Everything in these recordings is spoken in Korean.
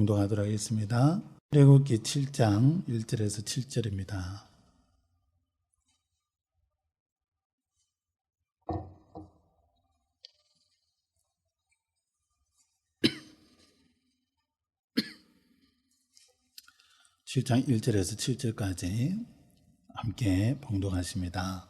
봉독하도록 하겠습니다. 출애굽기 7장 1절에서 7절입니다. (7장 1절에서 7절까지) 함께 봉독하십니다.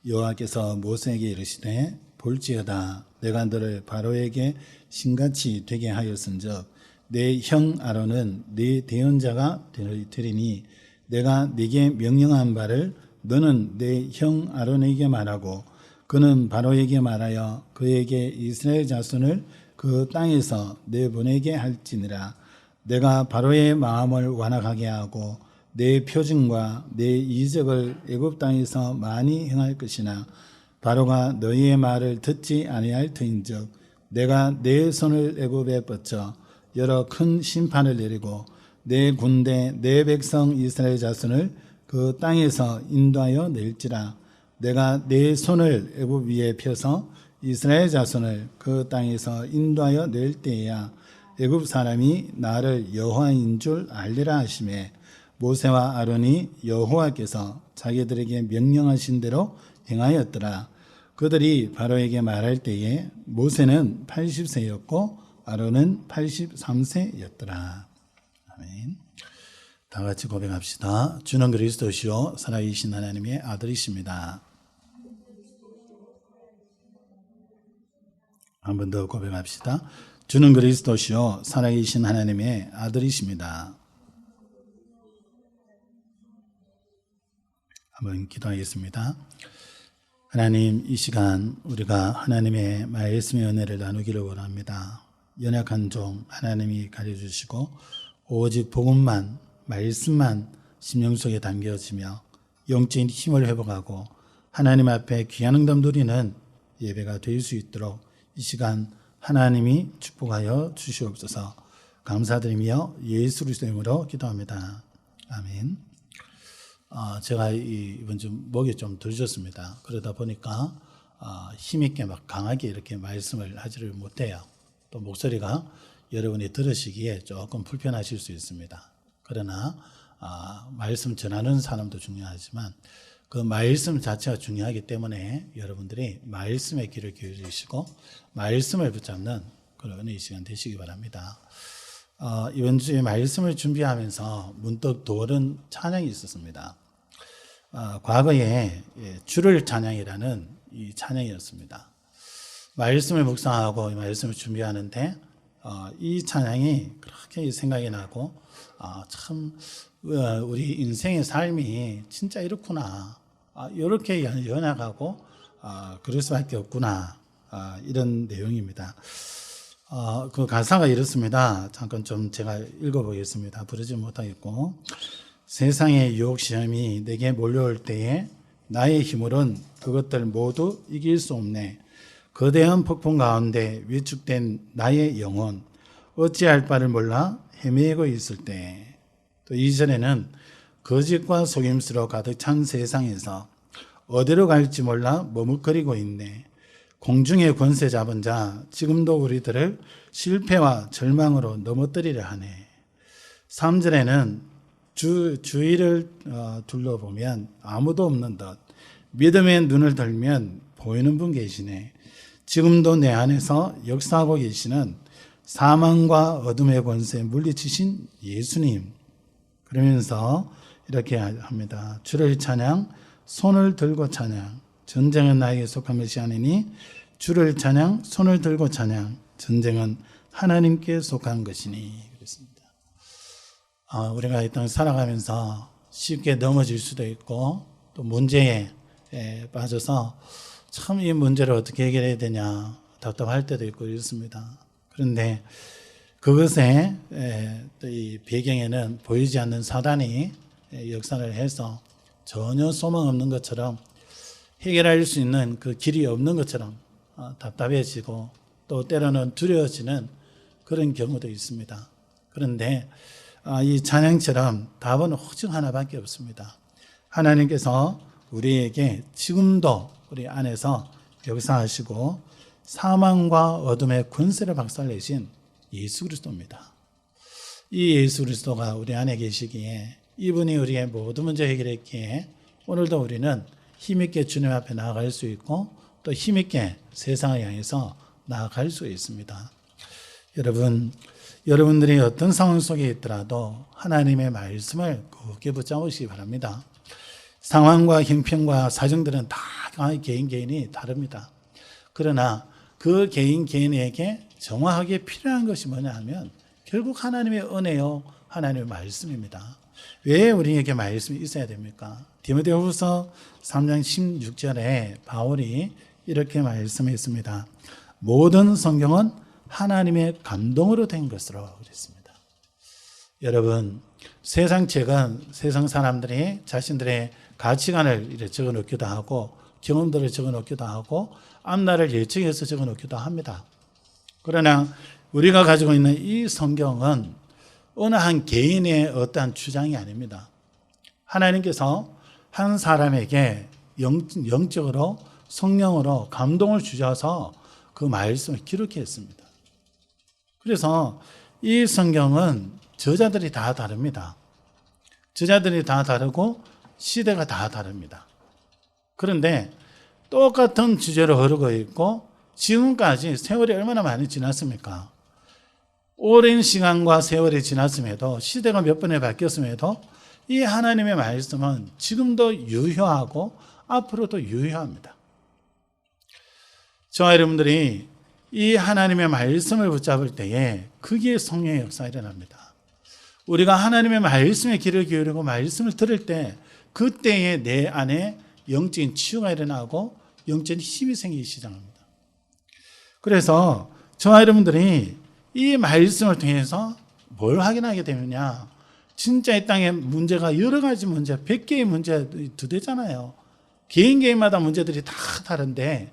여호와께서 모세에게 이르시되 볼지어다 내가 너를 바로에게 신같이 되게 하였은즉 내 형 아론은 네 대언자가 되리니 내가 네게 명령한 바를 너는 내 형 아론에게 말하고 그는 바로에게 말하여 그에게 이스라엘 자손을 그 땅에서 내보내게 할지니라. 내가 바로의 마음을 완악하게 하고 내 표징과 내 이적을 애굽 땅에서 많이 행할 것이나 바로가 너희의 말을 듣지 아니할 터인즉 내가 내 손을 애굽에 뻗쳐 여러 큰 심판을 내리고 내 군대 내 백성 이스라엘 자손을 그 땅에서 인도하여 낼지라. 내가 내 손을 애굽 위에 펴서 이스라엘 자손을 그 땅에서 인도하여 낼 때에야 애굽 사람이 나를 여호와인 줄 알리라 하시매 모세와 아론이 여호와께서 자기들에게 명령하신 대로 행하였더라. 그들이 바로에게 말할 때에 모세는 80세였고 아론은 83세였더라. 아멘. 다 같이 고백합시다. 주는 그리스도시요 살아계신 하나님의 아들이십니다. 한 번 더 고백합시다. 주는 그리스도시요 살아계신 하나님의 아들이십니다. 한번 기도하겠습니다. 하나님, 이 시간 우리가 하나님의 말씀의 은혜를 나누기를 원합니다. 연약한 종 하나님이 가르쳐주시고 오직 복음만, 말씀만 심령 속에 담겨지며 영적인 힘을 회복하고 하나님 앞에 귀한 응답 누리는 예배가 될 수 있도록 이 시간 하나님이 축복하여 주시옵소서. 감사드리며 예수 그리스도의 이름으로 기도합니다. 아멘. 제가 이번 주 목이 좀 덜 좋습니다. 그러다 보니까 힘있게 막 강하게 이렇게 말씀을 하지를 못해요. 또 목소리가 여러분이 들으시기에 조금 불편하실 수 있습니다. 그러나 말씀 전하는 사람도 중요하지만 그 말씀 자체가 중요하기 때문에 여러분들이 말씀의 귀를 기울이시고 말씀을 붙잡는 그런 이 시간 되시기 바랍니다. 이번 주에 말씀을 준비하면서 문득 떠오른 찬양이 있었습니다. 과거에 주를 찬양이라는 이 찬양이었습니다. 말씀을 묵상하고 이 말씀을 준비하는데 이 찬양이 그렇게 생각이 나고 참 우리 인생의 삶이 진짜 이렇구나, 이렇게 연약하고 그럴 수밖에 없구나, 이런 내용입니다. 그 가사가 이렇습니다. 잠깐 좀 제가 읽어보겠습니다. 부르지 못하겠고. 세상의 유혹 시험이 내게 몰려올 때에 나의 힘으로는 그것들 모두 이길 수 없네. 거대한 폭풍 가운데 위축된 나의 영혼 어찌할 바를 몰라 헤매고 있을 때. 또 2절에는 거짓과 속임수로 가득 찬 세상에서 어디로 갈지 몰라 머뭇거리고 있네. 공중의 권세 잡은 자 지금도 우리들을 실패와 절망으로 넘어뜨리려 하네. 3절에는 주위를 둘러보면 아무도 없는 듯 믿음의 눈을 들면 보이는 분 계시네. 지금도 내 안에서 역사하고 계시는 사망과 어둠의 권세 물리치신 예수님. 그러면서 이렇게 합니다. 주를 찬양, 손을 들고 찬양. 전쟁은 나에게 속한 것이 아니니 주를 찬양, 손을 들고 찬양. 전쟁은 하나님께 속한 것이니. 그렇습니다. 우리가 이 땅 살아가면서 쉽게 넘어질 수도 있고 또 문제에 빠져서 참 이 문제를 어떻게 해결해야 되냐 답답할 때도 있고 이렇습니다. 그런데 그것에 또 이 배경에는 보이지 않는 사단이 역사를 해서 전혀 소망 없는 것처럼 해결할 수 있는 그 길이 없는 것처럼 답답해지고 또 때로는 두려워지는 그런 경우도 있습니다. 그런데 이 찬양처럼 답은 오직 하나밖에 없습니다. 하나님께서 우리에게 지금도 우리 안에서 역사하시고 사망과 어둠의 권세를 박살내신 예수 그리스도입니다. 이 예수 그리스도가 우리 안에 계시기에 이분이 우리의 모든 문제 해결했기에 오늘도 우리는 힘있게 주님 앞에 나아갈 수 있고 또 힘있게 세상을 향해서 나아갈 수 있습니다. 여러분들이 어떤 상황 속에 있더라도 하나님의 말씀을 굳게 붙잡으시기 바랍니다. 상황과 형편과 사정들은 다 개인이 다릅니다. 그러나 그 개인에게 정확하게 필요한 것이 뭐냐 하면 결국 하나님의 은혜요, 하나님의 말씀입니다. 왜 우리에게 말씀이 있어야 됩니까? 디모데후서 3장 16절에 바울이 이렇게 말씀했습니다. 모든 성경은 하나님의 감동으로 된 것으로 그랬습니다. 여러분, 세상 책은 세상 사람들이 자신들의 가치관을 적어 놓기도 하고 경험들을 적어 놓기도 하고 앞날을 예측해서 적어 놓기도 합니다. 그러나 우리가 가지고 있는 이 성경은 어느 한 개인의 어떠한 주장이 아닙니다. 하나님께서 한 사람에게 영적으로 성령으로 감동을 주셔서 그 말씀을 기록했습니다. 그래서 이 성경은 저자들이 다 다릅니다. 저자들이 다 다르고 시대가 다 다릅니다. 그런데 똑같은 주제로 흐르고 있고 지금까지 세월이 얼마나 많이 지났습니까? 오랜 시간과 세월이 지났음에도 시대가 몇 번에 바뀌었음에도 이 하나님의 말씀은 지금도 유효하고 앞으로도 유효합니다. 저와 여러분들이 이 하나님의 말씀을 붙잡을 때에 거기에 성령의 역사가 일어납니다. 우리가 하나님의 말씀에 귀를 기울이고 말씀을 들을 때 그때에 내 안에 영적인 치유가 일어나고 영적인 힘이 생기기 시작합니다. 그래서 저와 여러분들이 이 말씀을 통해서 뭘 확인하게 되느냐, 진짜 이 땅에 문제가 여러 가지 문제, 100개의 문제 두 대잖아요. 개인마다 문제들이 다 다른데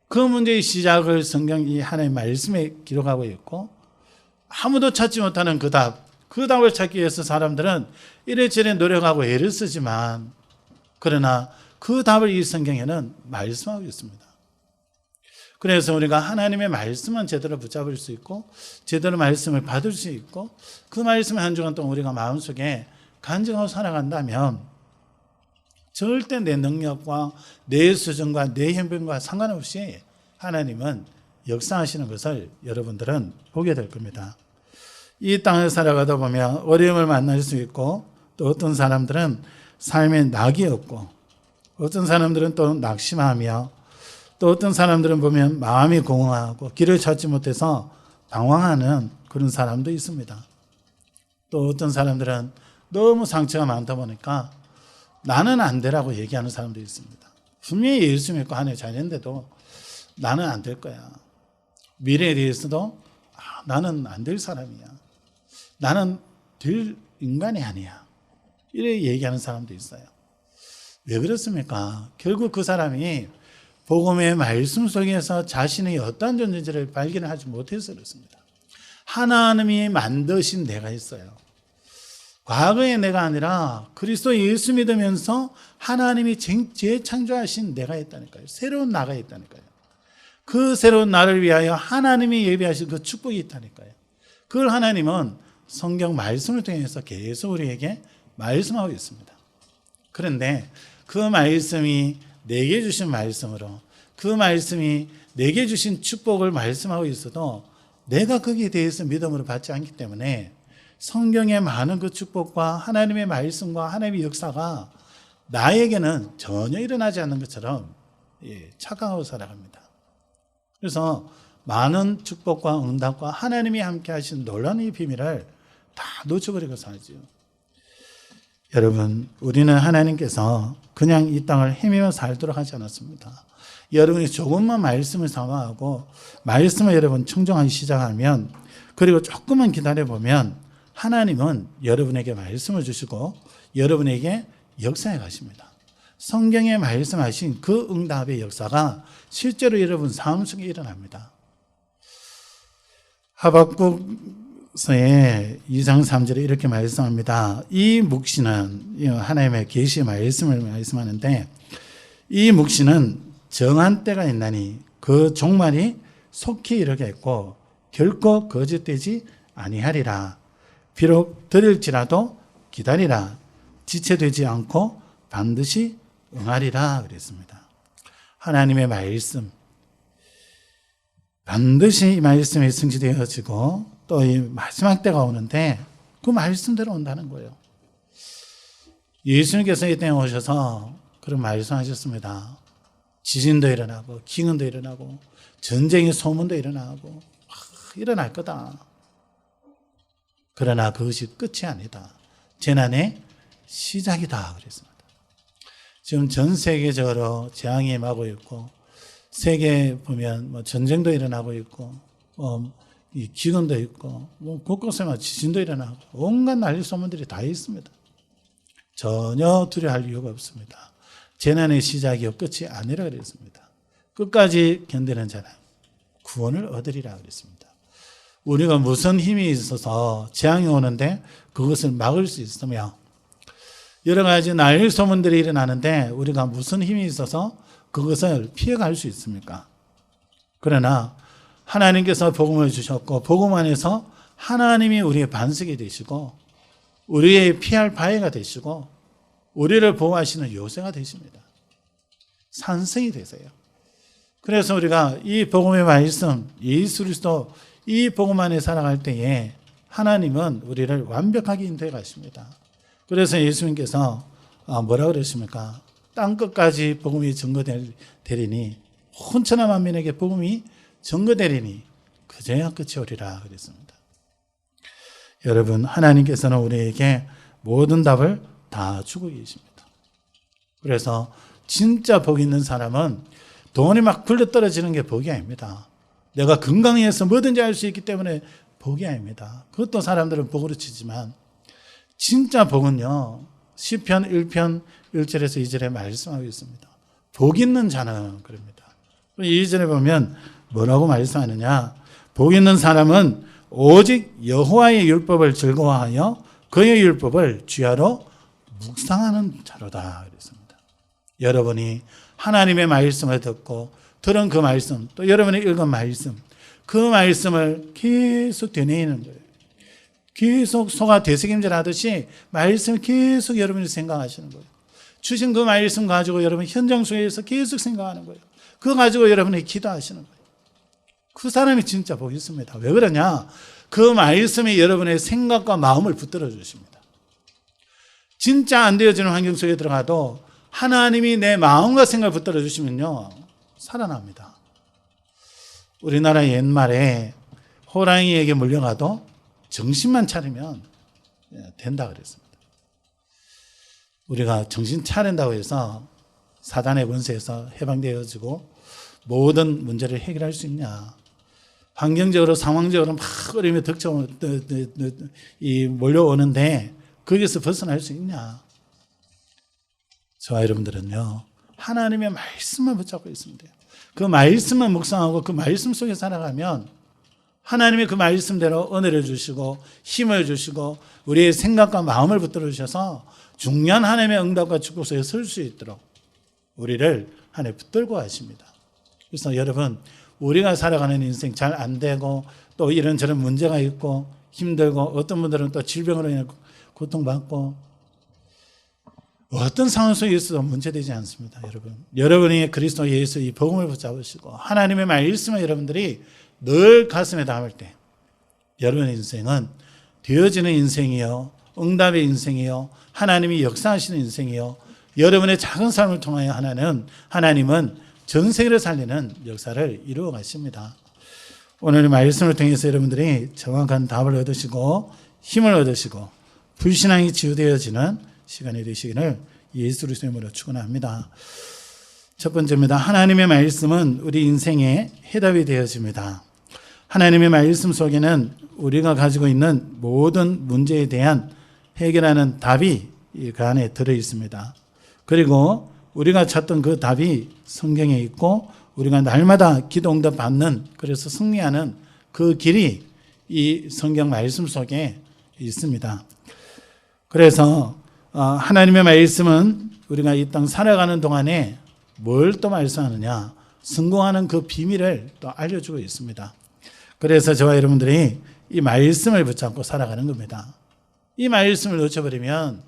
그 문제의 시작을 성경 이 하나님의 말씀에 기록하고 있고 아무도 찾지 못하는 그 답을 찾기 위해서 사람들은 이래저래 노력하고 애를 쓰지만 그러나 그 답을 이 성경에는 말씀하고 있습니다. 그래서 우리가 하나님의 말씀만 제대로 붙잡을 수 있고 제대로 말씀을 받을 수 있고 그 말씀을 한 주간 동안 우리가 마음속에 간증하고 살아간다면 절대 내 능력과 내 수준과 내 형편과 상관없이 하나님은 역사하시는 것을 여러분들은 보게 될 겁니다. 이 땅을 살아가다 보면 어려움을 만날 수 있고 또 어떤 사람들은 삶에 낙이 없고 어떤 사람들은 또 낙심하며 또 어떤 사람들은 보면 마음이 공허하고 길을 찾지 못해서 방황하는 그런 사람도 있습니다. 또 어떤 사람들은 너무 상처가 많다 보니까 나는 안 되라고 얘기하는 사람도 있습니다. 분명히 예수 믿고 하나님 자녀인데도 나는 안 될 거야. 미래에 대해서도 나는 안 될 사람이야. 나는 될 인간이 아니야. 이렇게 얘기하는 사람도 있어요. 왜 그렇습니까? 결국 그 사람이 복음의 말씀 속에서 자신의 어떤 존재인지를 발견하지 못해서 그렇습니다. 하나님이 만드신 내가 있어요. 과거의 내가 아니라 그리스도 예수 믿으면서 하나님이 재창조하신 내가 있다니까요. 새로운 나가 있다니까요. 그 새로운 나를 위하여 하나님이 예비하신 그 축복이 있다니까요. 그걸 하나님은 성경 말씀을 통해서 계속 우리에게 말씀하고 있습니다. 그런데 그 말씀이 내게 주신 말씀으로 그 말씀이 내게 주신 축복을 말씀하고 있어도 내가 거기에 대해서 믿음으로 받지 않기 때문에 성경에 많은 그 축복과 하나님의 말씀과 하나님의 역사가 나에게는 전혀 일어나지 않는 것처럼 착각하고 살아갑니다. 그래서 많은 축복과 응답과 하나님이 함께 하신 놀라운 이 비밀을 다 놓쳐버리고 살지요. 여러분, 우리는 하나님께서 그냥 이 땅을 헤매며 살도록 하지 않았습니다. 여러분이 조금만 말씀을 사모하고 말씀을 여러분 청정하기 시작하면 그리고 조금만 기다려보면 하나님은 여러분에게 말씀을 주시고 여러분에게 역사해 가십니다. 성경에 말씀하신 그 응답의 역사가 실제로 여러분 삶 속에 일어납니다. 하박국서의 2장 3절에 이렇게 말씀합니다. 이 묵시는 하나님의 계시의 말씀을 말씀하는데 이 묵시는 정한 때가 있나니 그 종말이 속히 이르겠고 결코 거짓되지 아니하리라. 비록 들을지라도 기다리라. 지체되지 않고 반드시 응하리라 그랬습니다. 하나님의 말씀, 반드시 이 말씀이 성취되어지고 또 이 마지막 때가 오는데 그 말씀대로 온다는 거예요. 예수님께서 이 땅에 오셔서 그런 말씀하셨습니다. 지진도 일어나고 기근도 일어나고 전쟁의 소문도 일어나고 일어날 거다. 그러나 그것이 끝이 아니다. 재난의 시작이다 그랬습니다. 지금 전 세계적으로 재앙이 임하고 있고 세계에 보면 뭐 전쟁도 일어나고 있고 이 기근도 있고 뭐 곳곳에 막 지진도 일어나고 온갖 난리 소문들이 다 있습니다. 전혀 두려워할 이유가 없습니다. 재난의 시작이요 끝이 아니라 그랬습니다. 끝까지 견디는 자는 구원을 얻으리라 그랬습니다. 우리가 무슨 힘이 있어서 재앙이 오는데 그것을 막을 수 있으며 여러 가지 난리 소문들이 일어나는데 우리가 무슨 힘이 있어서 그것을 피해갈 수 있습니까? 그러나 하나님께서 복음을 주셨고 복음 안에서 하나님이 우리의 반석이 되시고 우리의 피할 바위가 되시고 우리를 보호하시는 요새가 되십니다. 산성이 되세요. 그래서 우리가 이 복음의 말씀, 예수 그리스도 이 복음 안에 살아갈 때에 하나님은 우리를 완벽하게 인도해 가십니다. 그래서 예수님께서 뭐라 그러십니까? 땅 끝까지 복음이 전거되리니 혼천하 만민에게 복음이 전거되리니 그제야 끝이 오리라 그랬습니다. 여러분, 하나님께서는 우리에게 모든 답을 다 주고 계십니다. 그래서 진짜 복 있는 사람은 돈이 막 굴러 떨어지는 게 복이 아닙니다. 내가 건강해서 뭐든지 할 수 있기 때문에 복이 아닙니다. 그것도 사람들은 복으로 치지만 진짜 복은요, 시편 1편 1절에서 2절에 말씀하고 있습니다. 복 있는 자는 그럽니다. 2절에 보면 뭐라고 말씀하느냐? 복 있는 사람은 오직 여호와의 율법을 즐거워하여 그의 율법을 주야로 묵상하는 자로다 그랬습니다. 여러분이 하나님의 말씀을 듣고 들은 그 말씀, 또 여러분이 읽은 말씀, 그 말씀을 계속 되뇌이는 거예요. 계속 소가 되새김질 하듯이 말씀을 계속 여러분이 생각하시는 거예요. 주신 그 말씀 가지고 여러분 현장 속에서 계속 생각하는 거예요. 그거 가지고 여러분이 기도하시는 거예요. 그 사람이 진짜 복 있습니다. 왜 그러냐? 그 말씀이 여러분의 생각과 마음을 붙들어 주십니다. 진짜 안 되어지는 환경 속에 들어가도 하나님이 내 마음과 생각을 붙들어 주시면요, 살아납니다. 우리나라 옛말에 호랑이에게 물려가도 정신만 차리면 된다 그랬습니다. 우리가 정신 차린다고 해서 사단의 권세에서 해방되어지고 모든 문제를 해결할 수 있냐? 환경적으로 상황적으로 막 어려움이 몰려오는데 거기서 벗어날 수 있냐? 저와 여러분들은요, 하나님의 말씀만 붙잡고 있으면 돼요. 그 말씀만 묵상하고 그 말씀 속에 살아가면 하나님의 그 말씀대로 은혜를 주시고 힘을 주시고 우리의 생각과 마음을 붙들어 주셔서 중요한 하나님의 응답과 축복소에 설 수 있도록 우리를 하나님 붙들고 가십니다. 그래서 여러분, 우리가 살아가는 인생 잘 안 되고 또 이런저런 문제가 있고 힘들고 어떤 분들은 또 질병으로 인해 고통받고 어떤 상황 속에 있어도 문제되지 않습니다. 여러분이 그리스도 예수 이 복음을 붙잡으시고 하나님의 말씀을 여러분들이 늘 가슴에 담을 때 여러분의 인생은 되어지는 인생이요, 응답의 인생이요, 하나님이 역사하시는 인생이요, 여러분의 작은 삶을 통하여 하나님은 전 세계를 살리는 역사를 이루어 가십니다. 오늘 말씀을 통해서 여러분들이 정확한 답을 얻으시고 힘을 얻으시고 불신앙이 치유되어지는 시간이 되시기를 예수 그리스도의 이름으로 축원합니다. 첫 번째입니다. 하나님의 말씀은 우리 인생의 해답이 되어집니다. 하나님의 말씀 속에는 우리가 가지고 있는 모든 문제에 대한 해결하는 답이 그 안에 들어 있습니다. 그리고 우리가 찾던 그 답이 성경에 있고 우리가 날마다 기도 응답 받는, 그래서 승리하는 그 길이 이 성경 말씀 속에 있습니다. 그래서 하나님의 말씀은 우리가 이 땅 살아가는 동안에 뭘 또 말씀하느냐, 성공하는 그 비밀을 또 알려주고 있습니다. 그래서 저와 여러분들이 이 말씀을 붙잡고 살아가는 겁니다. 이 말씀을 놓쳐버리면,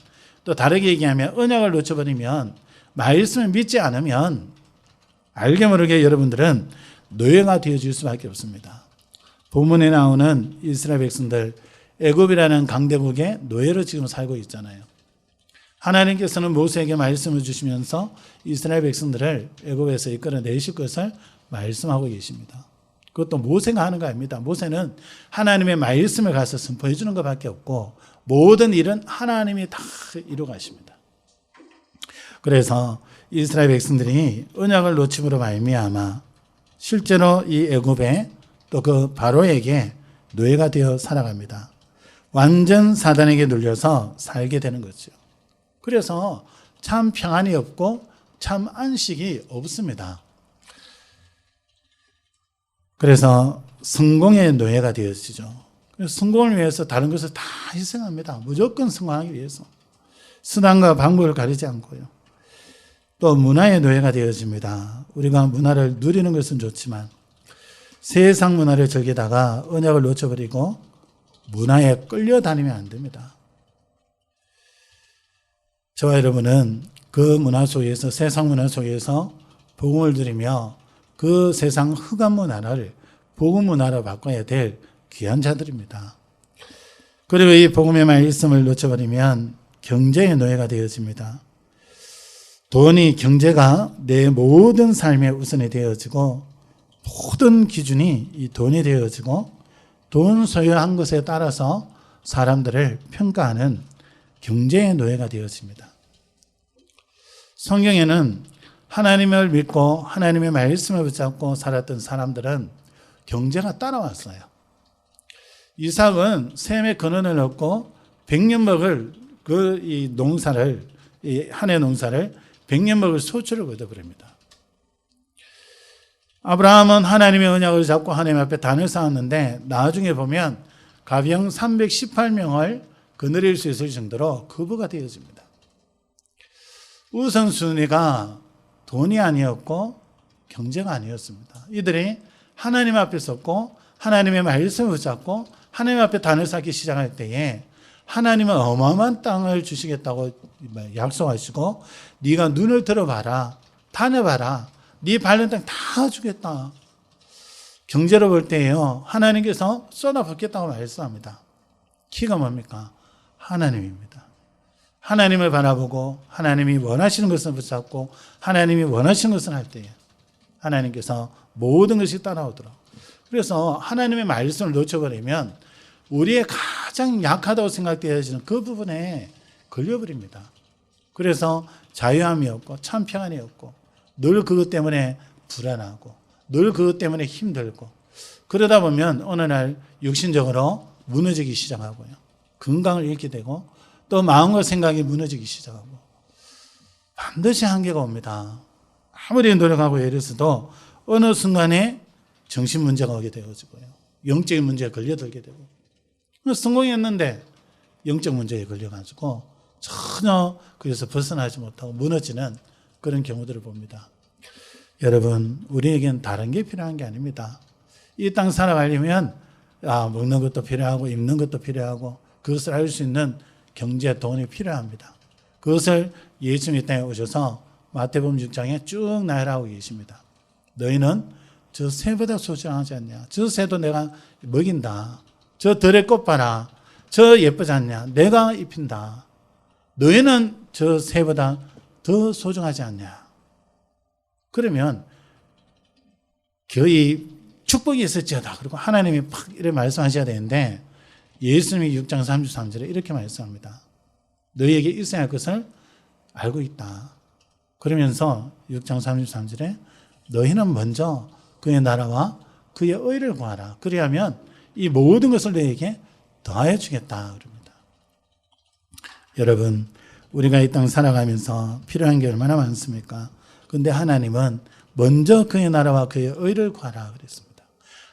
또 다르게 얘기하면 언약을 놓쳐버리면, 말씀을 믿지 않으면 알게 모르게 여러분들은 노예가 되어질 수밖에 없습니다. 본문에 나오는 이스라엘 백성들, 애굽이라는 강대국의 노예로 지금 살고 있잖아요. 하나님께서는 모세에게 말씀을 주시면서 이스라엘 백성들을 애굽에서 이끌어내실 것을 말씀하고 계십니다. 그것도 모세가 하는 거 아닙니다. 모세는 하나님의 말씀을 가서 선포해 주는 것밖에 없고 모든 일은 하나님이 다 이루어가십니다. 그래서 이스라엘 백성들이 언약을 놓침으로 말미암아 실제로 이 애굽에 또 그 바로에게 노예가 되어 살아갑니다. 완전 사단에게 눌려서 살게 되는 거죠. 그래서 참 평안이 없고 참 안식이 없습니다. 그래서 성공의 노예가 되어지죠. 성공을 위해서 다른 것을 다 희생합니다. 무조건 성공하기 위해서. 수단과 방법을 가리지 않고요. 또 문화의 노예가 되어집니다. 우리가 문화를 누리는 것은 좋지만 세상 문화를 즐기다가 언약을 놓쳐버리고 문화에 끌려다니면 안 됩니다. 저와 여러분은 그 문화 속에서, 세상 문화 속에서 복음을 누리며 그 세상 흑암 문화를 복음 문화로 바꿔야 될 귀한 자들입니다. 그리고 이 복음의 말씀을 놓쳐버리면 경제의 노예가 되어집니다. 돈이, 경제가 내 모든 삶의 우선이 되어지고 모든 기준이 이 돈이 되어지고 돈 소유한 것에 따라서 사람들을 평가하는 경제의 노예가 되어집니다. 성경에는 하나님을 믿고 하나님의 말씀을 붙잡고 살았던 사람들은 경제가 따라왔어요. 이삭은 셈의 근원을 얻고 100년 먹을 이 농사를, 이 한 해 농사를 100년 먹을 소출을 거둬버립니다. 아브라함은 하나님의 언약을 잡고 하나님 앞에 단을 쌓았는데 나중에 보면 가병 318명을 거느릴 수 있을 정도로 거부가 되어집니다. 우선순위가 돈이 아니었고 경제가 아니었습니다. 이들이 하나님 앞에 섰고 하나님의 말씀을 붙잡고 하나님 앞에 단을 쌓기 시작할 때에 하나님은 어마어마한 땅을 주시겠다고 약속하시고 네가 눈을 들어봐라, 다녀봐라, 네 밟는 땅 다 주겠다. 경제로 볼 때에요, 하나님께서 쏟아붓겠다고 말씀합니다. 키가 뭡니까? 하나님입니다. 하나님을 바라보고 하나님이 원하시는 것을 붙잡고 하나님이 원하시는 것을 할 때에 하나님께서 모든 것이 따라오더라. 그래서 하나님의 말씀을 놓쳐버리면 우리의 가장 약하다고 생각되어지는 그 부분에 걸려버립니다. 그래서 자유함이 없고 참 평안이 없고 늘 그것 때문에 불안하고 늘 그것 때문에 힘들고 그러다 보면 어느 날 육신적으로 무너지기 시작하고요. 건강을 잃게 되고 또 마음과 생각이 무너지기 시작하고 반드시 한계가 옵니다. 아무리 노력하고 애를 써도 어느 순간에 정신 문제가 오게 되어지고요. 영적인 문제에 걸려들게 되고 성공했는데 영적 문제에 걸려가지고 전혀 그래서 벗어나지 못하고 무너지는 그런 경우들을 봅니다. 여러분, 우리에겐 다른 게 필요한 게 아닙니다. 이 땅 살아가려면 먹는 것도 필요하고 입는 것도 필요하고 그것을 알 수 있는 경제, 돈이 필요합니다. 그것을 예수님이 땅에 오셔서 마태복음 6장에 쭉 나열하고 계십니다. 너희는 저 새보다 소중하지 않냐? 저 새도 내가 먹인다. 저 들의 꽃 봐라. 저 예쁘지 않냐? 내가 입힌다. 너희는 저 새보다 더 소중하지 않냐? 그러면 거의 축복이 있을지어다. 그리고 하나님이 팍 이렇게 말씀하셔야 되는데 예수님이 6장 33절에 이렇게 말씀합니다. 너희에게 있어야 할 것을 알고 있다. 그러면서 6장 33절에 너희는 먼저 그의 나라와 그의 의를 구하라. 그리하면 이 모든 것을 너희에게 더하여 주겠다. 그럽니다. 여러분, 우리가 이 땅 살아가면서 필요한 게 얼마나 많습니까? 그런데 하나님은 먼저 그의 나라와 그의 의를 구하라 그랬습니다.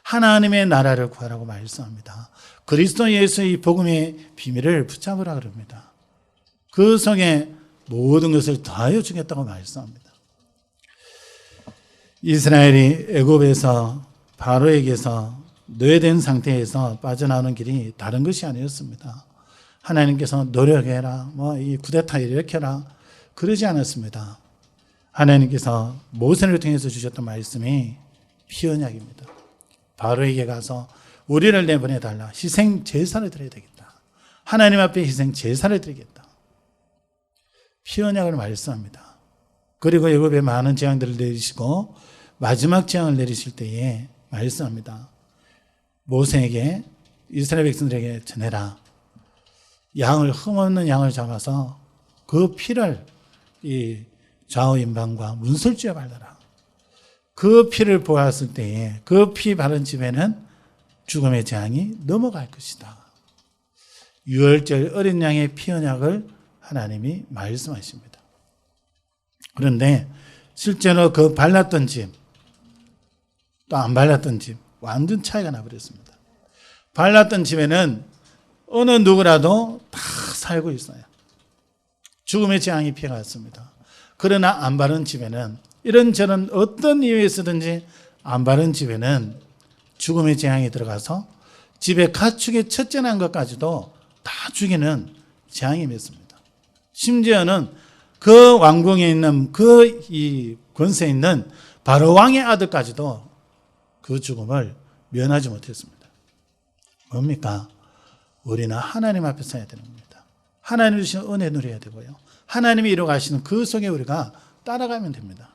하나님의 나라를 구하라고 말씀합니다. 그리스도 예수의 복음의 비밀을 붙잡으라 그럽니다. 그 속에 모든 것을 더하여 주겠다고 말씀합니다. 이스라엘이 애굽에서 바로에게서 노예된 상태에서 빠져나오는 길이 다른 것이 아니었습니다. 하나님께서 노력해라, 이 쿠데타 일으켜라 그러지 않았습니다. 하나님께서 모세를 통해서 주셨던 말씀이 피 언약입니다. 바로에게 가서 우리를 내보내달라. 희생 제사를 드려야 되겠다. 하나님 앞에 희생 제사를 드리겠다. 피 언약을 말씀합니다. 그리고 애굽에 많은 재앙들을 내리시고 마지막 재앙을 내리실 때에 말씀합니다. 모세에게 이스라엘 백성들에게 전해라. 양을 흠없는 양을 잡아서 그 피를 이 좌우 임방과 문설주에 발라라. 그 피를 보았을 때에 그 피 바른 집에는 죽음의 재앙이 넘어갈 것이다. 유월절 어린 양의 피 언약을 하나님이 말씀하십니다. 그런데 실제로 그 발랐던 집, 또 안 발랐던 집 완전 차이가 나버렸습니다. 발랐던 집에는 어느 누구라도 다 살고 있어요. 죽음의 재앙이 피해갔습니다. 그러나 안 바른 집에는 이런저런 어떤 이유에서든지 안 바른 집에는 죽음의 재앙이 들어가서 집에 가축의 첫째 난 것까지도 다 죽이는 재앙이 맺습니다. 심지어는 그 왕궁에 있는 이 권세에 있는 바로 왕의 아들까지도 그 죽음을 면하지 못했습니다. 뭡니까? 우리는 하나님 앞에 서야 되는 겁니다. 하나님 주신 은혜 누려야 되고요. 하나님이 이루어가시는 그 속에 우리가 따라가면 됩니다.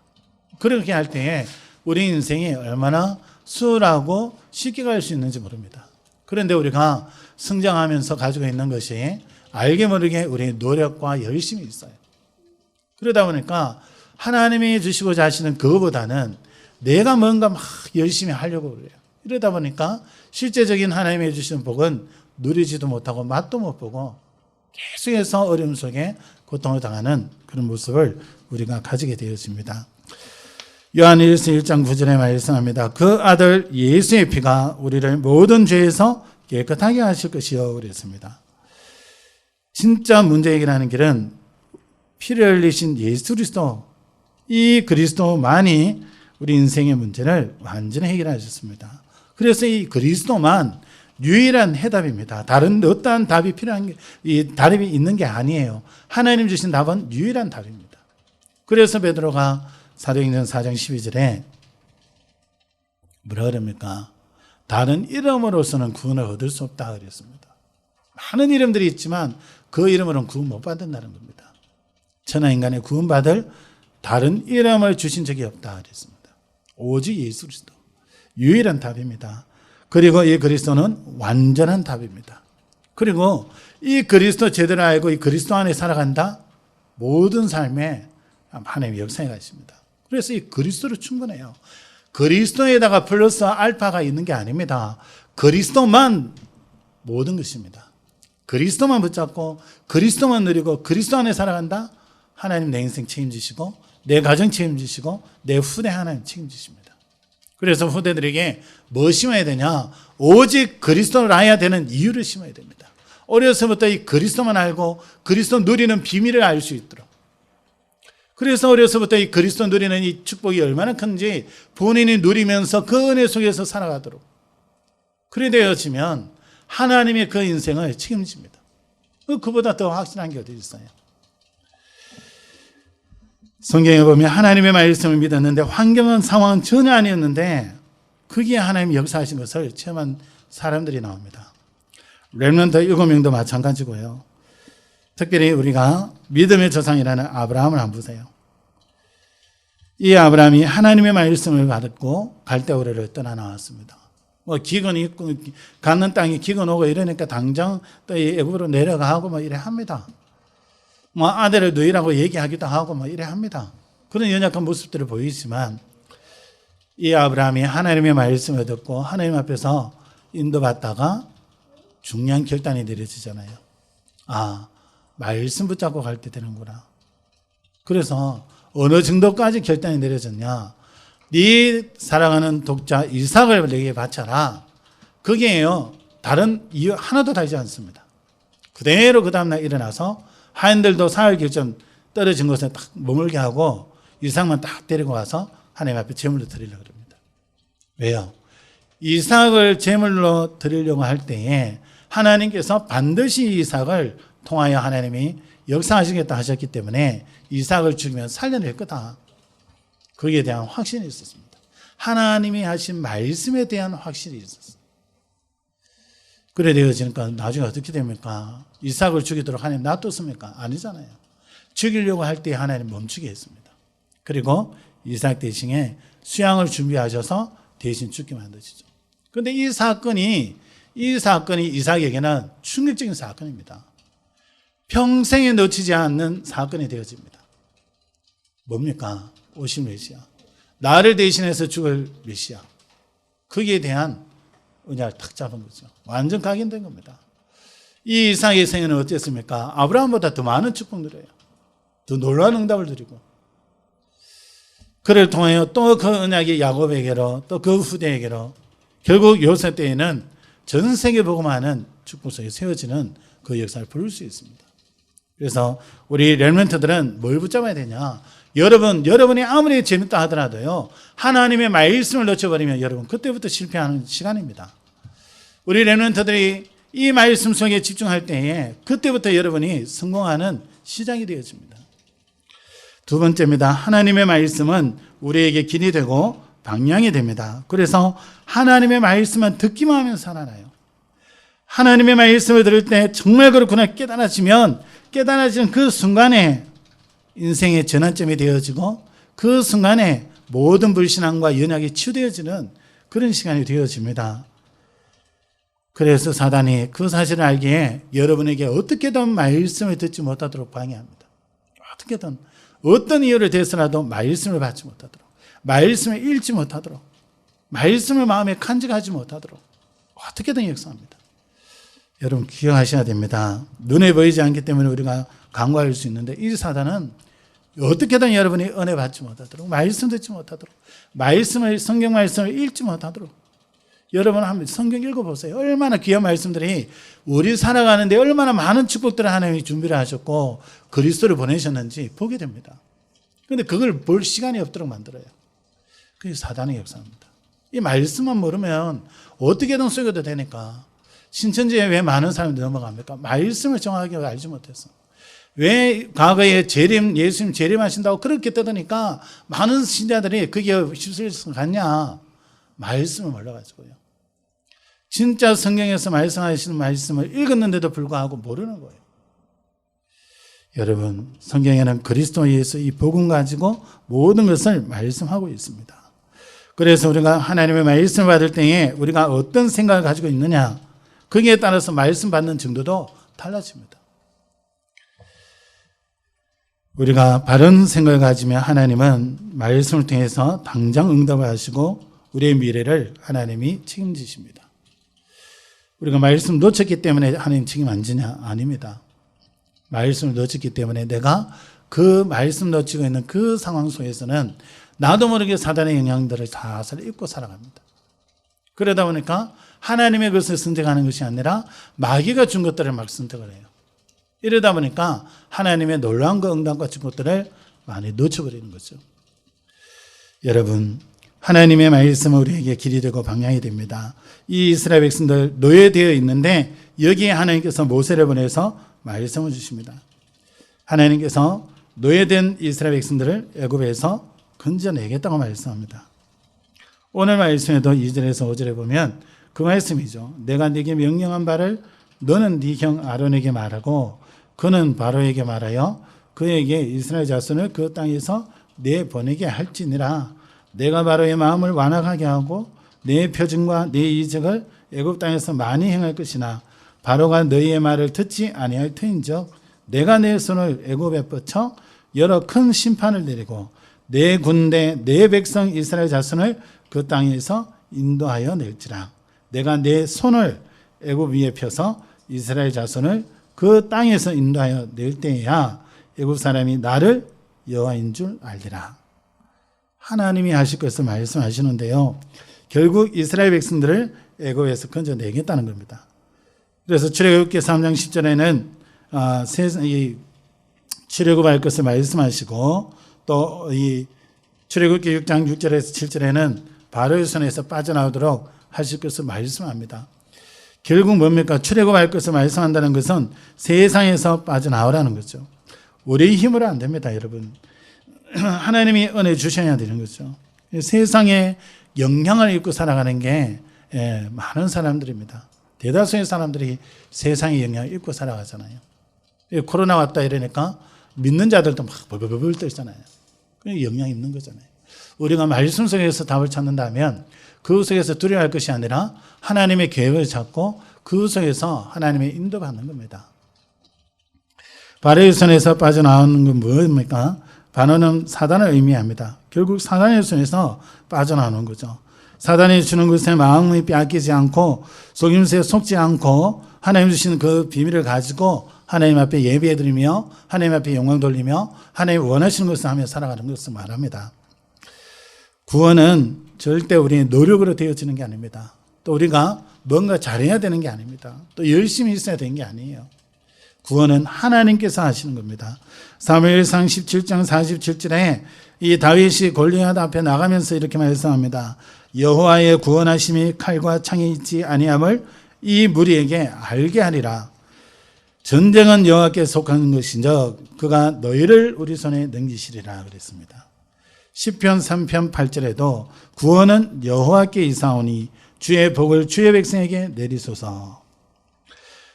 그렇게 할 때에 우리 인생이 얼마나 수월하고 쉽게 갈 수 있는지 모릅니다. 그런데 우리가 성장하면서 가지고 있는 것이 알게 모르게 우리의 노력과 열심이 있어요. 그러다 보니까 하나님이 주시고자 하시는 그거보다는 내가 뭔가 막 열심히 하려고 그래요. 이러다 보니까 실제적인 하나님이 주시는 복은 누리지도 못하고 맛도 못 보고 계속해서 어려움 속에 고통을 당하는 그런 모습을 우리가 가지게 되었습니다. 요한일서 1장 9절에 말씀합니다. 그 아들 예수의 피가 우리를 모든 죄에서 깨끗하게 하실 것이요 그랬습니다. 진짜 문제 해결하는 길은 피를 흘리신 예수 그리스도, 이 그리스도만이 우리 인생의 문제를 완전히 해결하셨습니다. 그래서 이 그리스도만 유일한 해답입니다. 다른 어떠한 답이 필요한 게, 이 답이 있는 게 아니에요. 하나님 주신 답은 유일한 답입니다. 그래서 베드로가 사도행전 4장 12절에 뭐라 그럽니까? 다른 이름으로서는 구원을 얻을 수 없다 그랬습니다. 많은 이름들이 있지만 그 이름으로는 구원 못 받는다는 겁니다. 천하 인간의 구원받을 다른 이름을 주신 적이 없다 그랬습니다. 오직 예수 그리스도. 유일한 답입니다. 그리고 이 그리스도는 완전한 답입니다. 그리고 이 그리스도 제대로 알고 이 그리스도 안에 살아간다? 모든 삶에 하나님의 역사에 가십니다. 그래서 이 그리스도로 충분해요. 그리스도에다가 플러스 알파가 있는 게 아닙니다. 그리스도만 모든 것입니다. 그리스도만 붙잡고 그리스도만 누리고 그리스도 안에 살아간다? 하나님 내 인생 책임지시고 내 가정 책임지시고 내 후대 하나님 책임지십니다. 그래서 후대들에게 뭐 심어야 되냐? 오직 그리스도를 알아야 되는 이유를 심어야 됩니다. 어려서부터 이 그리스도만 알고 그리스도 누리는 비밀을 알 수 있도록. 그래서 어려서부터 이 그리스도 누리는 이 축복이 얼마나 큰지 본인이 누리면서 그 은혜 속에서 살아가도록. 그래 되어지면 하나님의 그 인생을 책임집니다. 그보다 더 확실한 게 어디 있어요? 성경에 보면 하나님의 말씀을 믿었는데 환경은 상황은 전혀 아니었는데 거기에 하나님이 역사하신 것을 체험한 사람들이 나옵니다. 렘넌트 7명도 마찬가지고요. 특별히 우리가 믿음의 조상이라는 아브라함을 한번 보세요. 이 아브라함이 하나님의 말씀을 받았고 갈대우르를 떠나 나왔습니다. 기근이 있고 갖는 땅이 기근 오고 이러니까 당장 또 애굽으로 내려가고 이래 합니다. 아들을 누이라고 얘기하기도 하고 이래 합니다. 그런 연약한 모습들을 보이지만 이 아브라함이 하나님의 말씀을 듣고 하나님 앞에서 인도받다가 중요한 결단이 내려지잖아요. 말씀 붙잡고 갈 때 되는구나. 그래서 어느 정도까지 결단이 내려졌냐? 네 사랑하는 독자 이삭을 내게 바쳐라. 그게요. 다른 이유 하나도 달지 않습니다. 그대로 그 다음날 일어나서 하인들도 사흘 결정 떨어진 곳에 딱 머물게 하고 이삭만 딱 데리고 와서 하나님 앞에 제물로 드리려고 합니다. 왜요? 이삭을 제물로 드리려고 할 때에 하나님께서 반드시 이삭을 통하여 하나님이 역사하시겠다 하셨기 때문에 이삭을 죽이면 살려낼 거다. 거기에 대한 확신이 있었습니다. 하나님이 하신 말씀에 대한 확신이 있었어요. 그래 되어지니까 나중에 어떻게 됩니까? 이삭을 죽이도록 하나님 놔뒀습니까? 아니잖아요. 죽이려고 할 때 하나님 멈추게 했습니다. 그리고 이삭 대신에 수양을 준비하셔서 대신 죽게 만드시죠. 그런데 이 사건이 이삭에게는 충격적인 사건입니다. 평생에 놓치지 않는 사건이 되어집니다. 뭡니까? 오실 메시아. 나를 대신해서 죽을 메시아. 거기에 대한 은혜를 탁 잡은 거죠. 완전 각인된 겁니다. 이 이삭의 생애는 어땠습니까? 아브라함보다 더 많은 축복 누려요. 더 놀라운 응답을 드리고. 그를 통하여 또 그 언약이 야곱에게로 또 그 후대에게로 결국 요셉 때에는 전 세계 복음하는 축복 속에 세워지는 그 역사를 부를 수 있습니다. 그래서 우리 렘넌트들은 뭘 붙잡아야 되냐? 여러분이 아무리 재밌다 하더라도요, 하나님의 말씀을 놓쳐버리면 여러분 그때부터 실패하는 시간입니다. 우리 렘넌트들이 이 말씀 속에 집중할 때에 그때부터 여러분이 성공하는 시작이 되어집니다. 두 번째입니다. 하나님의 말씀은 우리에게 길이 되고 방향이 됩니다. 그래서 하나님의 말씀은 듣기만 하면 살아나요. 하나님의 말씀을 들을 때 정말 그렇구나 깨달아지는 그 순간에 인생의 전환점이 되어지고 그 순간에 모든 불신앙과 연약이 치유되어지는 그런 시간이 되어집니다. 그래서 사단이 그 사실을 알기에 여러분에게 어떻게든 말씀을 듣지 못하도록 방해합니다. 어떻게든 어떤 이유를 대서라도 말씀을 받지 못하도록, 말씀을 읽지 못하도록, 말씀을 마음에 간직하지 못하도록 어떻게든 역사합니다. 여러분 기억하셔야 됩니다. 눈에 보이지 않기 때문에 우리가 간과할 수 있는데 이 사단은 어떻게든 여러분이 은혜 받지 못하도록, 말씀 듣지 못하도록, 성경 말씀을 읽지 못하도록. 여러분 한번 성경 읽어보세요. 얼마나 귀한 말씀들이 우리 살아가는데 얼마나 많은 축복들을 하나님이 준비를 하셨고 그리스도를 보내셨는지 보게 됩니다. 그런데 그걸 볼 시간이 없도록 만들어요. 그게 사단의 역사입니다. 이 말씀만 모르면 어떻게든 속여도 되니까 신천지에 왜 많은 사람들이 넘어갑니까? 말씀을 정확하게 알지 못해서. 왜 과거에 예수님 재림하신다고 그렇게 떠드니까 많은 신자들이 그게 휩쓸려서 갔냐? 말씀을 몰라가지고요. 진짜 성경에서 말씀하시는 말씀을 읽었는데도 불구하고 모르는 거예요. 여러분, 성경에는 그리스도 예수 이 복음 가지고 모든 것을 말씀하고 있습니다. 그래서 우리가 하나님의 말씀을 받을 때에 우리가 어떤 생각을 가지고 있느냐, 거기에 따라서 말씀 받는 정도도 달라집니다. 우리가 바른 생각을 가지면 하나님은 말씀을 통해서 당장 응답을 하시고 우리의 미래를 하나님이 책임지십니다. 우리가 말씀 놓쳤기 때문에 하나님 책임 안 지냐? 아닙니다. 말씀을 놓쳤기 때문에 내가 그 말씀 놓치고 있는 그 상황 속에서는 나도 모르게 사단의 영향들을 사살 입고 살아갑니다. 그러다 보니까 하나님의 것을 선택하는 것이 아니라 마귀가 준 것들을 막 선택을 해요. 이러다 보니까 하나님의 놀라운 그 응답과 축복들을 많이 놓쳐버리는 거죠. 여러분, 하나님의 말씀은 우리에게 길이 되고 방향이 됩니다. 이 이스라엘 백성들 노예되어 있는데 여기에 하나님께서 모세를 보내서 말씀을 주십니다. 하나님께서 노예된 이스라엘 백성들을 애굽에서 건져내겠다고 말씀합니다. 오늘 말씀에도 2절에서 5절에 보면 그 말씀이죠. 내가 네게 명령한 바를 너는 네 형 아론에게 말하고 그는 바로에게 말하여 그에게 이스라엘 자손을 그 땅에서 내보내게 할지니라. 내가 바로의 마음을 완악하게 하고 내 표징과 내 이적을 애굽 땅에서 많이 행할 것이나 바로가 너희의 말을 듣지 아니할 터인즉 내가 내 손을 애굽에 뻗쳐 여러 큰 심판을 내리고 내 군대 내 백성 이스라엘 자손을 그 땅에서 인도하여 낼지라. 내가 내 손을 애굽 위에 펴서 이스라엘 자손을 그 땅에서 인도하여 낼 때에야 애굽 사람이 나를 여호와인 줄 알리라. 하나님이 하실 것을 말씀하시는데요. 결국 이스라엘 백성들을 애굽에서 건져내겠다는 겁니다. 그래서 출애굽기 3장 10절에는 출애굽할 것을 말씀하시고 또 이 출애굽기 6장 6절에서 7절에는 바로의 손에서 빠져나오도록 하실 것을 말씀합니다. 결국 뭡니까? 출애굽할 것을 말씀한다는 것은 세상에서 빠져나오라는 거죠. 우리의 힘으로 안 됩니다, 여러분. 하나님이 은혜 주셔야 되는 거죠. 세상에 영향을 입고 살아가는 게 많은 사람들입니다. 대다수의 사람들이 세상에 영향을 입고 살아가잖아요. 코로나 왔다 이러니까 믿는 자들도 막 벌벌벌 떨잖아요. 그게 영향 있는 거잖아요. 우리가 말씀 속에서 답을 찾는다면 그 속에서 두려워할 것이 아니라 하나님의 계획을 찾고 그 속에서 하나님의 인도받는 겁니다. 바로의 손에서 빠져나오는 건 뭡니까? 바로는 사단을 의미합니다. 결국 사단의 손에서 빠져나오는 거죠. 사단이 주는 것에 마음이 빼앗기지 않고 속임수에 속지 않고 하나님 주신 그 비밀을 가지고 하나님 앞에 예배해드리며 하나님 앞에 영광 돌리며 하나님 원하시는 것을 하며 살아가는 것을 말합니다. 구원은 절대 우리의 노력으로 되어지는 게 아닙니다. 또 우리가 뭔가 잘해야 되는 게 아닙니다. 또 열심히 있어야 되는 게 아니에요. 구원은 하나님께서 하시는 겁니다. 사무엘상 17장 47절에 이 다윗이 골리앗 앞에 나가면서 이렇게 말씀합니다. 여호와의 구원하심이 칼과 창에 있지 아니함을 이 무리에게 알게 하리라. 전쟁은 여호와께 속한 것인즉 그가 너희를 우리 손에 넘기시리라 그랬습니다. 시편 3편 8절에도 구원은 여호와께 이사오니 주의 복을 주의 백성에게 내리소서.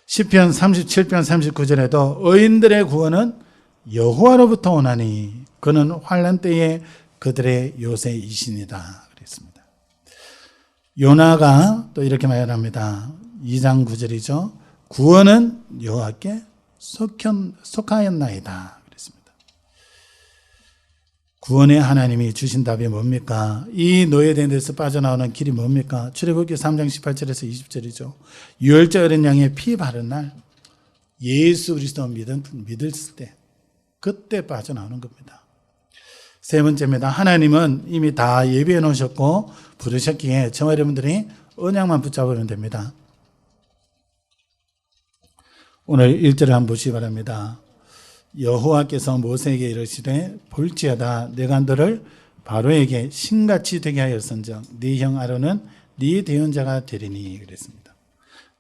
시편 37편 39절에도 의인들의 구원은 여호와로부터 오나니 그는 환난 때에 그들의 요새이시니다 그랬습니다. 요나가 또 이렇게 말합니다. 2장 9절이죠. 구원은 여호와께 속하였나이다 그랬습니다. 구원의 하나님이 주신 답이 뭡니까? 이 노예된 데서 빠져나오는 길이 뭡니까? 출애굽기 3장 18절에서 20절이죠. 유월절 어린 양의 피 바른 날 예수 그리스도 믿었을 때 그때 빠져나오는 겁니다. 세 번째입니다. 하나님은 이미 다 예비해 놓으셨고 부르셨기에 저와 여러분들이 언약만 붙잡으면 됩니다. 오늘 1절을 한번 보시기 바랍니다. 여호와께서 모세에게 이르시되 볼지어다 내가 너를 바로에게 신같이 되게 하였은즉 네 형 아론은 네 대언자가 되리니 그랬습니다.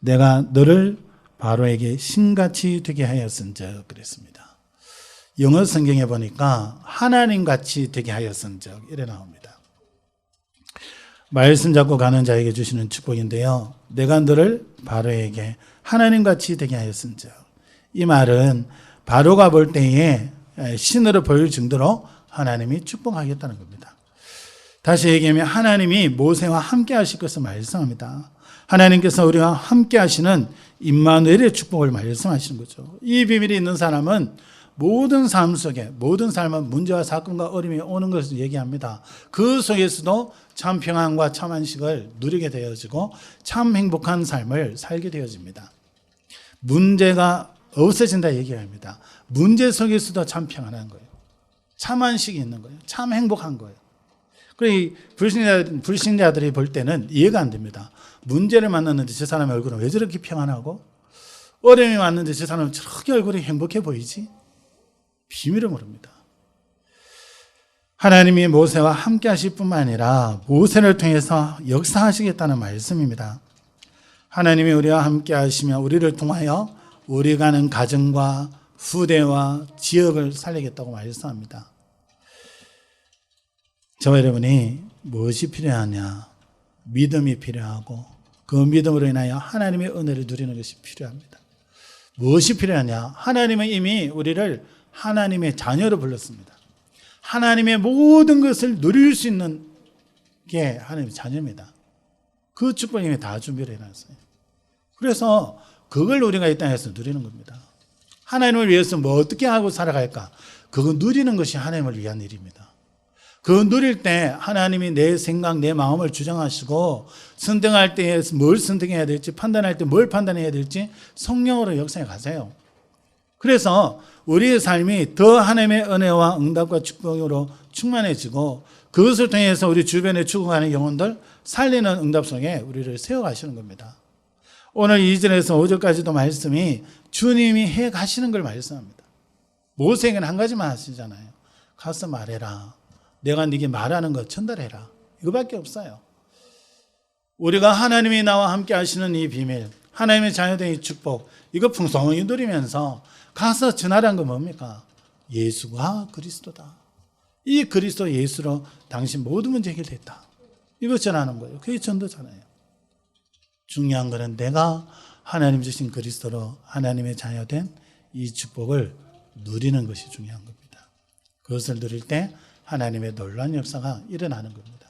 내가 너를 바로에게 신같이 되게 하였은즉 그랬습니다. 영어 성경에 보니까 하나님같이 되게 하였은즉 이래 나옵니다. 말씀 잡고 가는 자에게 주시는 축복인데요. 내가 너를 바로에게 하나님같이 되게 하였은즉 이 말은 바로가 볼 때에 신으로 보일 정도로 하나님이 축복하겠다는 겁니다. 다시 얘기하면 하나님이 모세와 함께 하실 것을 말씀합니다. 하나님께서 우리와 함께 하시는 임마누엘의 축복을 말씀하시는 거죠. 이 비밀이 있는 사람은 모든 삶 속에 모든 삶은 문제와 사건과 어려움이 오는 것을 얘기합니다. 그 속에서도 참 평안과 참 안식을 누리게 되어지고 참 행복한 삶을 살게 되어집니다. 문제가 없어진다 얘기합니다. 문제 속에서도 참 평안한 거예요. 참 안식이 있는 거예요. 참 행복한 거예요. 그리고 불신자들이 볼 때는 이해가 안 됩니다. 문제를 만났는데 저 사람의 얼굴은 왜 저렇게 평안하고 어려움이 왔는데 저 사람은 저렇게 얼굴이 행복해 보이지? 비밀을 모릅니다. 하나님이 모세와 함께 하실 뿐만 아니라 모세를 통해서 역사하시겠다는 말씀입니다. 하나님이 우리와 함께 하시며 우리를 통하여 우리 가는 가정과 후대와 지역을 살리겠다고 말씀합니다. 저와 여러분이 무엇이 필요하냐? 믿음이 필요하고 그 믿음으로 인하여 하나님의 은혜를 누리는 것이 필요합니다. 무엇이 필요하냐? 하나님은 이미 우리를 하나님의 자녀로 불렀습니다. 하나님의 모든 것을 누릴 수 있는 게 하나님의 자녀입니다. 그 축복을 이미 다 준비를 해놨어요. 그래서 그걸 우리가 이 땅에서 누리는 겁니다. 하나님을 위해서 뭐 어떻게 하고 살아갈까? 그거 누리는 것이 하나님을 위한 일입니다. 그거 누릴 때 하나님이 내 생각, 내 마음을 주장하시고 선택할 때 뭘 선택해야 될지 판단할 때 뭘 판단해야 될지 성령으로 역사에 가세요. 그래서 우리의 삶이 더 하나님의 은혜와 응답과 축복으로 충만해지고 그것을 통해서 우리 주변에 죽어가는 영혼들 살리는 응답 속에 우리를 세워가시는 겁니다. 오늘 2절에서 5절까지도 말씀이 주님이 해 가시는 걸 말씀합니다. 모세에게는 한 가지만 하시잖아요. 가서 말해라. 내가 네게 말하는 거 전달해라. 이거밖에 없어요. 우리가 하나님이 나와 함께 하시는 이 비밀, 하나님의 자녀된 이 축복, 이거 풍성히 누리면서 가서 전하라는 건 뭡니까? 예수가 그리스도다. 이 그리스도 예수로 당신 모든 문제 해결됐다. 이거 전하는 거예요. 그게 전도잖아요. 중요한 거는 내가 하나님 주신 그리스도로 하나님의 자녀된 이 축복을 누리는 것이 중요한 겁니다. 그것을 누릴 때 하나님의 놀라운 역사가 일어나는 겁니다.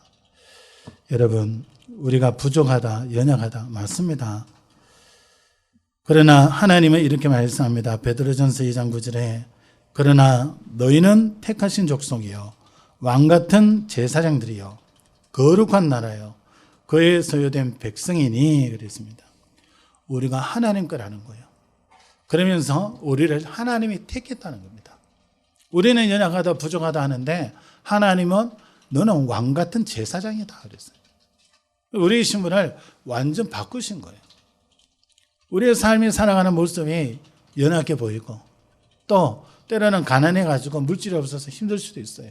여러분, 우리가 부족하다, 연약하다, 맞습니다. 그러나 하나님은 이렇게 말씀합니다. 베드로전서 2장 9절에 그러나 너희는 택하신 족속이요 왕같은 제사장들이요 거룩한 나라요 그의 소유된 백성이니 그랬습니다. 우리가 하나님 거라는 거예요. 그러면서 우리를 하나님이 택했다는 겁니다. 우리는 연약하다 부족하다 하는데 하나님은 너는 왕같은 제사장이다 그랬어요. 우리의 신분을 완전 바꾸신 거예요. 우리의 삶이 살아가는 모습이 연약해 보이고 또 때로는 가난해가지고 물질이 없어서 힘들 수도 있어요.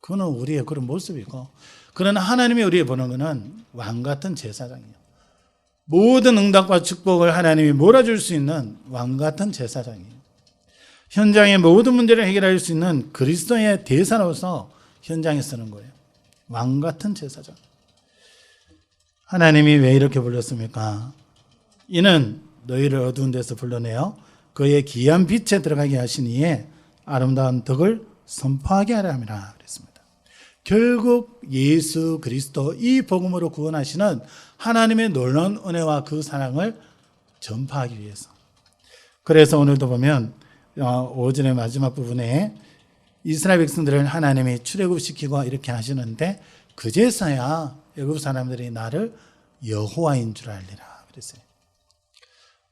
그거는 우리의 그런 모습이고, 그러나 하나님이 우리의 보는 것은 왕같은 제사장이에요. 모든 응답과 축복을 하나님이 몰아줄 수 있는 왕같은 제사장이에요. 현장의 모든 문제를 해결할 수 있는 그리스도의 대사로서 현장에 쓰는 거예요. 왕같은 제사장. 하나님이 왜 이렇게 불렀습니까? 이는 너희를 어두운 데서 불러내어 그의 귀한 빛에 들어가게 하시니에 아름다운 덕을 선포하게 하려 함이라 그랬습니다. 결국 예수 그리스도 이 복음으로 구원하시는 하나님의 놀라운 은혜와 그 사랑을 전파하기 위해서. 그래서 오늘도 보면 5절의 마지막 부분에 이스라엘 백성들을 하나님이 출애굽시키고 이렇게 하시는데 그제서야 애굽 사람들이 나를 여호와인 줄 알리라 그랬어요.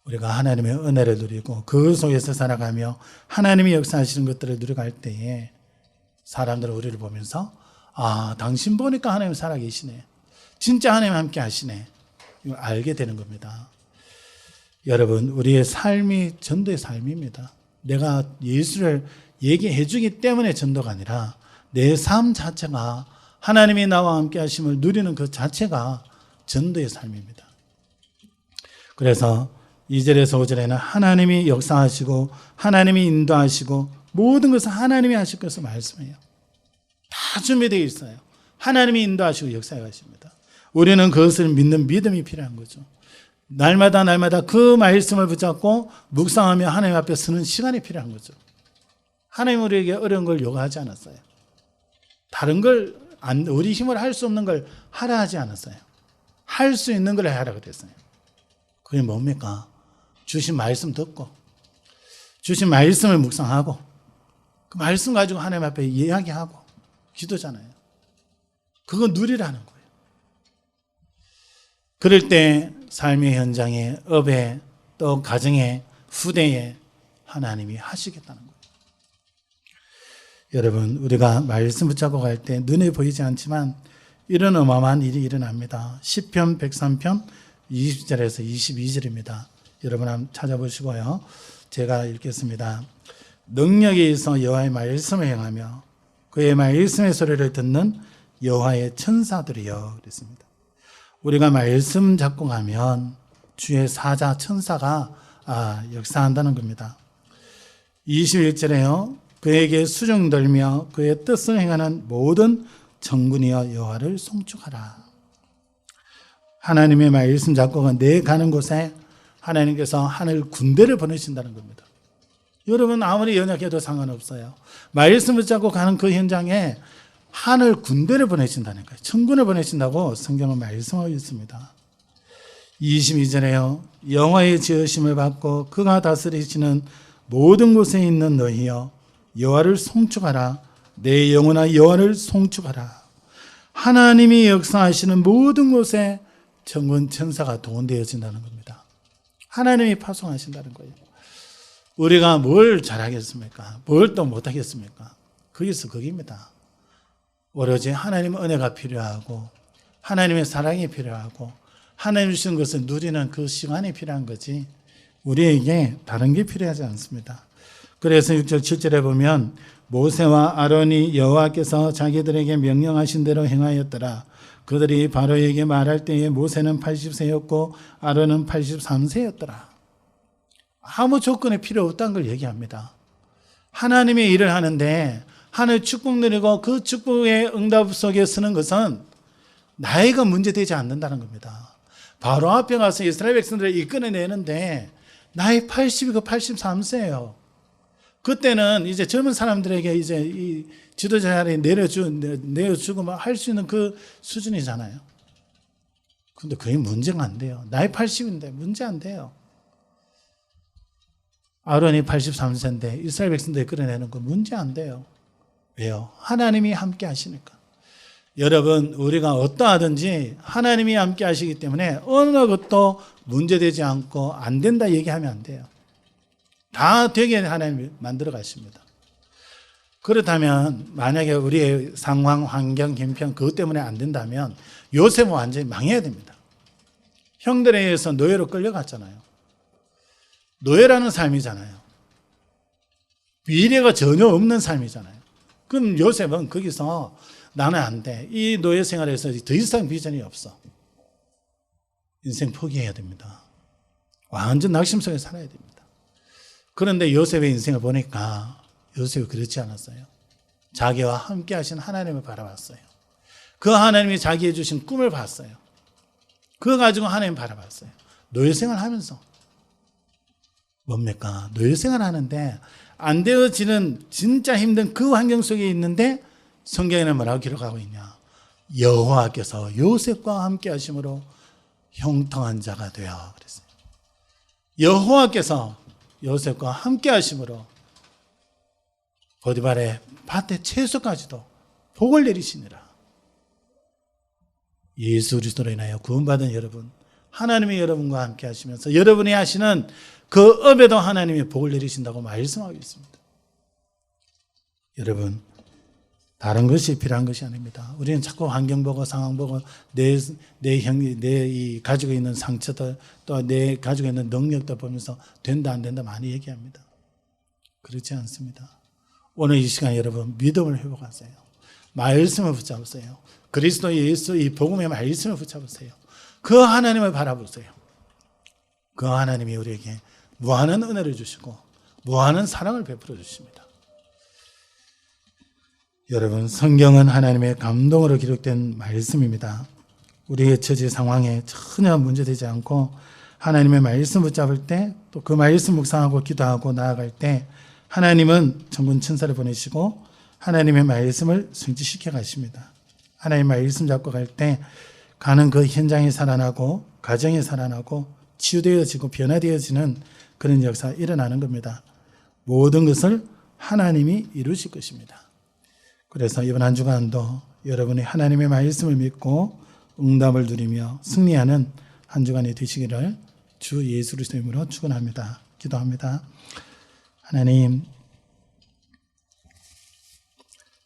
우리가 하나님의 은혜를 누리고 그 속에서 살아가며 하나님이 역사하시는 것들을 누려갈 때에 사람들은 우리를 보면서 아, 당신 보니까 하나님 살아계시네. 진짜 하나님 함께 하시네. 이걸 알게 되는 겁니다. 여러분, 우리의 삶이 전도의 삶입니다. 내가 예수를 얘기해 주기 때문에 전도가 아니라 내 삶 자체가 하나님이 나와 함께 하심을 누리는 그 자체가 전도의 삶입니다. 그래서 2절에서 5절에는 하나님이 역사하시고 하나님이 인도하시고 모든 것을 하나님이 하실 것을 말씀해요. 다 준비되어 있어요. 하나님이 인도하시고 역사해 가십니다. 우리는 그것을 믿는 믿음이 필요한 거죠. 날마다 그 말씀을 붙잡고 묵상하며 하나님 앞에 서는 시간이 필요한 거죠. 하나님 우리에게 어려운 걸 요구하지 않았어요. 다른 걸 우리 힘으로 할 수 없는 걸 하라 하지 않았어요. 할 수 있는 걸 하라 그랬어요. 그게 뭡니까? 주신 말씀 듣고 주신 말씀을 묵상하고 그 말씀 가지고 하나님 앞에 이야기하고 기도잖아요. 그거 누리라는 거예요. 그럴 때 삶의 현장에, 업에, 또 가정에, 후대에 하나님이 하시겠다는 거예요. 여러분, 우리가 말씀 붙잡고 갈 때 눈에 보이지 않지만 이런 어마어마한 일이 일어납니다. 시편 103편 20절에서 22절입니다. 여러분 한번 찾아보시고요. 제가 읽겠습니다. 능력에 있어 여호와의 말씀을 행하며 그의 말씀의 소리를 듣는 여호와의 천사들이여 그랬습니다. 우리가 말씀 잡고 가면 주의 사자 천사가 역사한다는 겁니다. 21절에요. 그에게 수종들며 그의 뜻을 행하는 모든 정군이여 여호와를 송축하라. 하나님의 말씀 잡고 내 가는 곳에 하나님께서 하늘 군대를 보내신다는 겁니다. 여러분 아무리 연약해도 상관없어요. 말씀을 잡고 가는 그 현장에 하늘 군대를 보내신다는 거예요. 천군을 보내신다고 성경은 말씀하고 있습니다. 22절에요. 여호와의 지으심을 받고 그가 다스리시는 모든 곳에 있는 너희여 여호와를 송축하라. 내 영혼아 여호와를 송축하라. 하나님이 역사하시는 모든 곳에 천군 천사가 동원되어진다는 겁니다. 하나님이 파송하신다는 거예요. 우리가 뭘 잘하겠습니까? 뭘 또 못하겠습니까? 거기서 거기입니다. 오로지 하나님의 은혜가 필요하고 하나님의 사랑이 필요하고 하나님 주신 것을 누리는 그 시간이 필요한 거지 우리에게 다른 게 필요하지 않습니다. 그래서 6절 7절에 보면 모세와 아론이 여호와께서 자기들에게 명령하신 대로 행하였더라. 그들이 바로에게 말할 때에 모세는 80세였고 아론은 83세였더라. 아무 조건이 필요 없다는 걸 얘기합니다. 하나님의 일을 하는데 하늘 축복 누리고 그 축복의 응답 속에 서는 것은 나이가 문제되지 않는다는 겁니다. 바로 앞에 가서 이스라엘 백성들을 이끌어내는데 나이 80이고 83세예요. 그때는 이제 젊은 사람들에게 이제 이 지도자 자리에 내려주고 막 할 수 있는 그 수준이잖아요. 근데 그게 문제가 안 돼요. 나이 80인데 문제 안 돼요. 아론이 83세인데 이스라엘 백성들이 끌어내는 거 문제 안 돼요. 왜요? 하나님이 함께 하시니까. 여러분, 우리가 어떠하든지 하나님이 함께 하시기 때문에 어느 것도 문제되지 않고 안 된다 얘기하면 안 돼요. 다 되게 하나님이 만들어 가십니다. 그렇다면 만약에 우리의 상황, 환경, 형편 그것 때문에 안 된다면 요셉은 완전히 망해야 됩니다. 형들에 의해서 노예로 끌려갔잖아요. 노예라는 삶이잖아요. 미래가 전혀 없는 삶이잖아요. 그럼 요셉은 거기서 나는 안 돼. 이 노예 생활에서 더 이상 비전이 없어. 인생 포기해야 됩니다. 완전 낙심 속에 살아야 됩니다. 그런데 요셉의 인생을 보니까 요셉이 그렇지 않았어요. 자기와 함께 하신 하나님을 바라봤어요. 그 하나님이 자기에 주신 꿈을 봤어요. 그거 가지고 하나님 바라봤어요. 노예 생활하면서 뭡니까? 노예 생활하는데 안 되어지는 진짜 힘든 그 환경 속에 있는데 성경에는 뭐라고 기록하고 있냐? 여호와께서 요셉과 함께 하심으로 형통한 자가 되어 그랬어요. 여호와께서 요셉과 함께 하심으로 보디발의 밭의 채소까지도 복을 내리시니라. 예수 그리스도로 인하여 구원받은 여러분, 하나님이 여러분과 함께 하시면서 여러분이 하시는 그 업에도 하나님이 복을 내리신다고 말씀하고 있습니다. 여러분, 다른 것이 필요한 것이 아닙니다. 우리는 자꾸 환경 보고 상황 보고 내 가지고 있는 상처들 또 내 가지고 있는 능력들 보면서 된다 안 된다 많이 얘기합니다. 그렇지 않습니다. 오늘 이 시간 여러분 믿음을 회복하세요. 말씀을 붙잡으세요. 그리스도 예수 이 복음의 말씀을 붙잡으세요. 그 하나님을 바라보세요. 그 하나님이 우리에게 무한한 은혜를 주시고 무한한 사랑을 베풀어 주십니다. 여러분, 성경은 하나님의 감동으로 기록된 말씀입니다. 우리의 처지 상황에 전혀 문제되지 않고 하나님의 말씀 붙잡을 때 또 그 말씀 묵상하고 기도하고 나아갈 때 하나님은 천군 천사를 보내시고 하나님의 말씀을 성취시켜 가십니다. 하나님의 말씀 잡고 갈 때 가는 그 현장이 살아나고 가정이 살아나고 치유되어지고 변화되어지는 그런 역사가 일어나는 겁니다. 모든 것을 하나님이 이루실 것입니다. 그래서 이번 한 주간도 여러분이 하나님의 말씀을 믿고 응답을 누리며 승리하는 한 주간이 되시기를 주 예수 그리스도의 이름으로 축원합니다. 기도합니다. 하나님,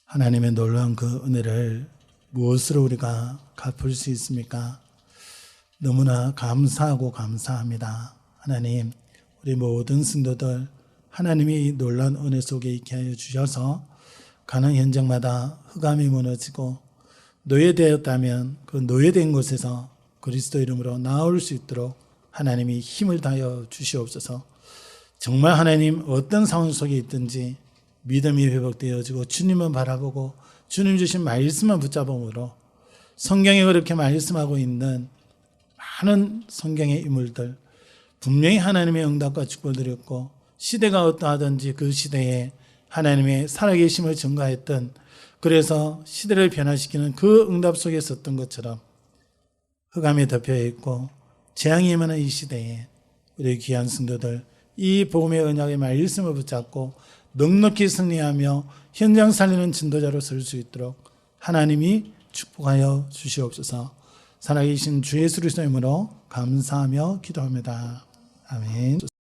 하나님의 놀라운 그 은혜를 무엇으로 우리가 갚을 수 있습니까? 너무나 감사하고 감사합니다. 하나님, 우리 모든 성도들 하나님이 놀라운 은혜 속에 있게 하여 주셔서 가는 현장마다 흑암이 무너지고 노예되었다면 그 노예된 곳에서 그리스도 이름으로 나올 수 있도록 하나님이 힘을 다하여 주시옵소서. 정말 하나님 어떤 상황 속에 있든지 믿음이 회복되어지고 주님을 바라보고 주님 주신 말씀을 붙잡음으로 성경에 그렇게 말씀하고 있는 많은 성경의 인물들 분명히 하나님의 응답과 축복을 드렸고 시대가 어떠하든지 그 시대에 하나님의 살아계심을 증거했던 그래서 시대를 변화시키는 그 응답 속에 있었던 것처럼 흑암이 덮여 있고 재앙이 임하는 이 시대에 우리 귀한 성도들 이 복음의 언약의 말씀을 붙잡고 넉넉히 승리하며 현장 살리는 진도자로 설 수 있도록 하나님이 축복하여 주시옵소서. 살아계신 주 예수 그리스도의 이름으로 감사하며 기도합니다. 아멘.